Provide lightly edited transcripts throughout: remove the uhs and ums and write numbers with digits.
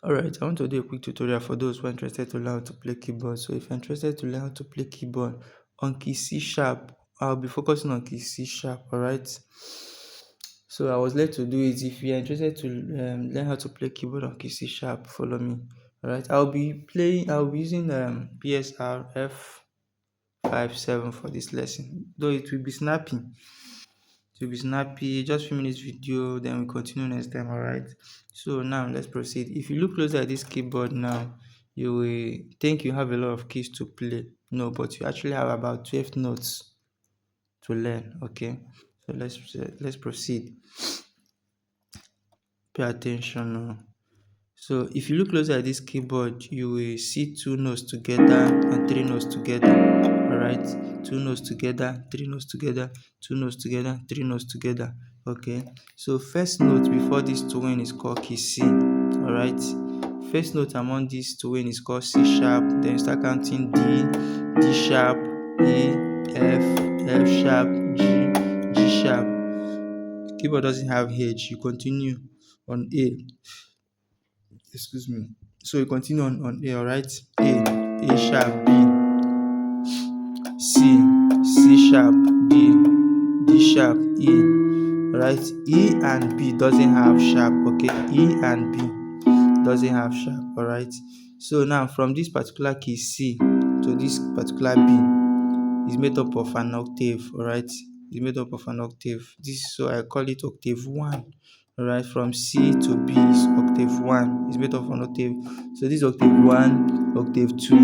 Alright, I want to do a quick tutorial for those who are interested to learn how to play keyboard. So if you're interested to learn how to play keyboard on key C sharp, I'll be focusing on key C sharp, alright? So I was led to do it. If you're interested to learn how to play keyboard on key C sharp, follow me. Alright, I'll be using PSR F57 for this lesson, though it will be snappy. It will be snappy, just few minutes video, then we continue next time, alright? So now let's proceed. If you look closer at this keyboard now, you will think you have a lot of keys to play. No, but you actually have about 12 notes to learn, okay? So let's proceed. Pay attention now. So if you look closer at this keyboard, you will see two notes together and three notes together. Alright, two notes together, three notes together, two notes together, three notes together. Okay, so first note before this twin is called key C. Alright, first note among these twin is called C sharp. Then you start counting D, D sharp, E, F, F sharp, G, G sharp. Keyboard doesn't have H. You continue on A. Excuse me. So you continue on A, alright? A sharp, B, C, C sharp, D, D sharp, E. Right? E and B doesn't have sharp, okay? E and B doesn't have sharp, alright? So now from this particular key C to this particular B is made up of an octave, alright? It's made up of an octave. So I call it octave 1. Alright, from C to B is octave 1. It's made up of an octave. So this is octave 1, octave 2,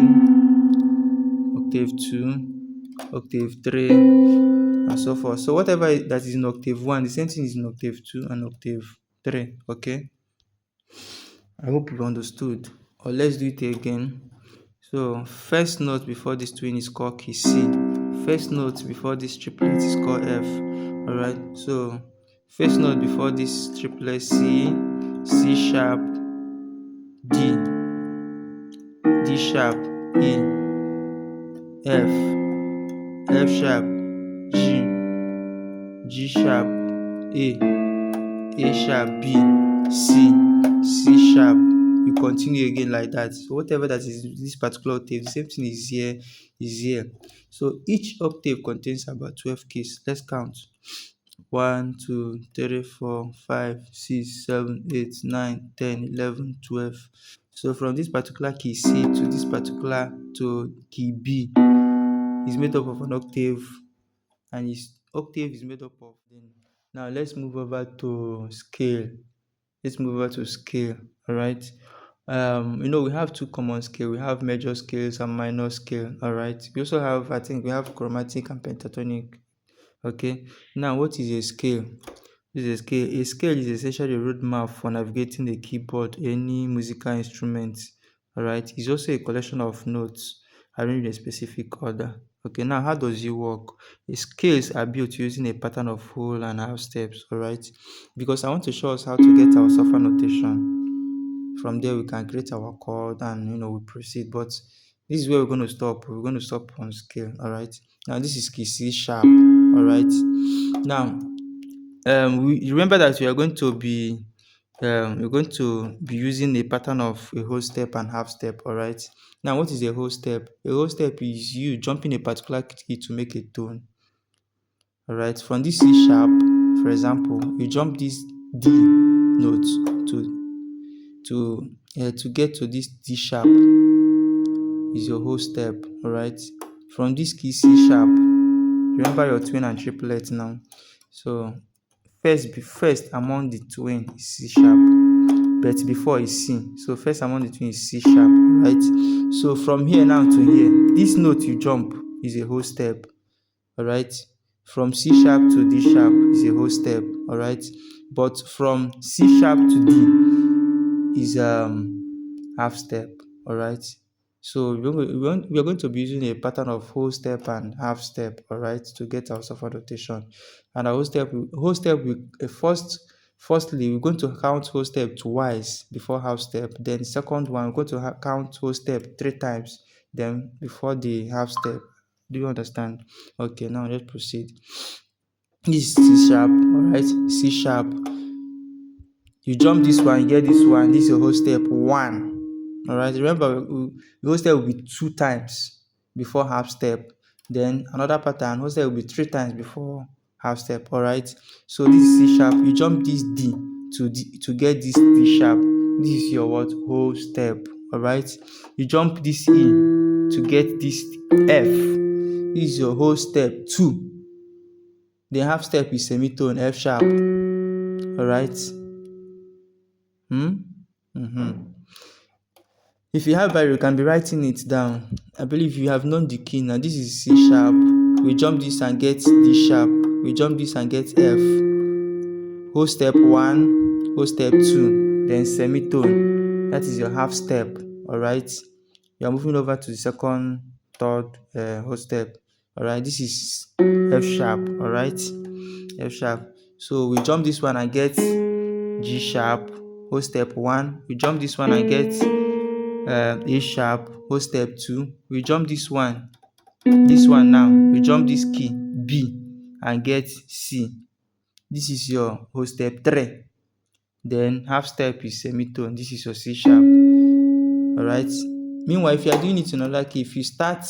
octave 2, octave 3, and so forth. So whatever that is in octave 1, the same thing is in octave 2 and octave 3. Okay? I hope you understood. Or let's do it again. So first note before this twin is called key C. First note before this triplet is called F. Alright, so first note before this triplet C, C sharp, D, D sharp, E, F, F sharp, G, G sharp, A sharp, B, C, C sharp. You continue again like that. So whatever that is this particular octave, the same thing is here. So each octave contains about 12 keys. Let's count. 1, 2, 3, 4, 5, 6, 7, 8, 9, 10, 11, 12. So from this particular key C to this particular to key B is made up of an octave, and its octave is made up of. Now let's move over to scale. All right. We have two common scale. We have major scales and minor scale. All right. We also have, I think, we have chromatic and pentatonic. Okay. Now, what is a scale? A scale is essentially a roadmap for navigating the keyboard, any musical instrument. All right. It's also a collection of notes arranged in a specific order. Okay. Now, how does it work? The scales are built using a pattern of whole and half steps. All right. Because I want to show us how to get our cipher notation. From there, we can create our chord and we proceed. But this is where we're going to stop. We're going to stop on scale. All right. Now, this is key C sharp. All right. Now, we remember that we're going to be using a pattern of a whole step and half step. All right. Now, what is a whole step? A whole step is you jumping a particular key to make a tone. All right. From this C sharp, for example, you jump this D note to get to this D sharp is your whole step. All right. From this key C sharp, remember your twin and triplet now. So first among the twin is C sharp, but before is C. So first among the twin is C sharp, right? So from here now to here, this note you jump is a whole step. All right. From C sharp to D sharp is a whole step. All right. But from C sharp to D is half step. All right. So we are going to be using a pattern of whole step and half step, all right, to get our cipher notation. And our firstly, we're going to count whole step twice before half step. Then second one, we're going to count whole step 3 times. Then before the half step. Do you understand? Okay, now let's proceed. This is C sharp, all right. C sharp. You jump this one, you get this one. This is your whole step 1. All right. Remember, the whole step will be 2 times before half step. Then another pattern, whole step will be 3 times before half step. All right. So this is C sharp. You jump this D to get this D sharp. This is your what? Whole step. All right. You jump this E to get this F. This is your whole step 2. The half step is semitone F sharp. All right. If you have Bible, you can be writing it down. I believe you have known the key now. This is C sharp. We jump this and get D sharp. We jump this and get F. Whole step 1, whole step 2, then semitone. That is your half step. All right. You are moving over to the second, third whole step. All right. This is F sharp. All right. F sharp. So we jump this one and get G sharp. Whole step 1. We jump this one and get A sharp. Whole step 2. We jump this one now. We jump this key B and get C. This is your whole step 3. Then half step is semitone. This is your C sharp. All right. Meanwhile, if you are doing it in another key, if you start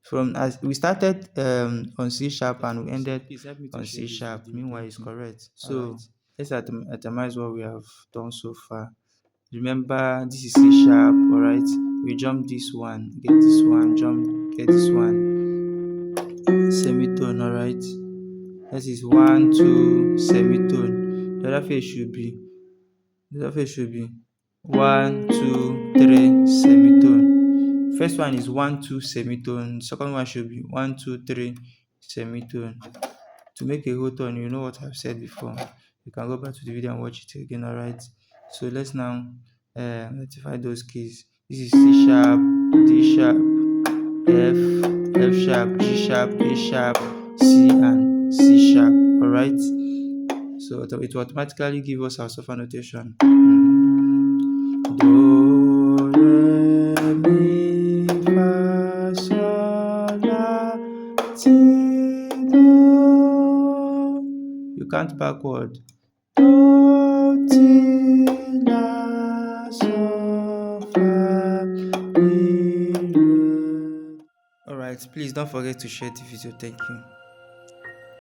from, as we started on C sharp and we ended on C sharp, meanwhile it's correct. So let's itemize what we have done so far. Remember, this is C sharp. All right. We jump this one, get this one, jump, get this one, semitone. All right. That is 1, 2, semitone. The other phase should be 1, 2, 3, semitone. First one is 1, 2, semitone. Second one should be 1, 2, 3, semitone. To make a whole tone, you know what I've said before. You can go back to the video and watch it again. All right. So let's now rectify those keys. This is C sharp, D sharp, F sharp, G sharp, A sharp, C, and C sharp. All right. So it will automatically give us our solfa notation. Do, re, mi, fa, sol, la, ti, do. You count backward. Do, ti, la, sol, fa, mi, re. Alright, please don't forget to share the video. Thank you.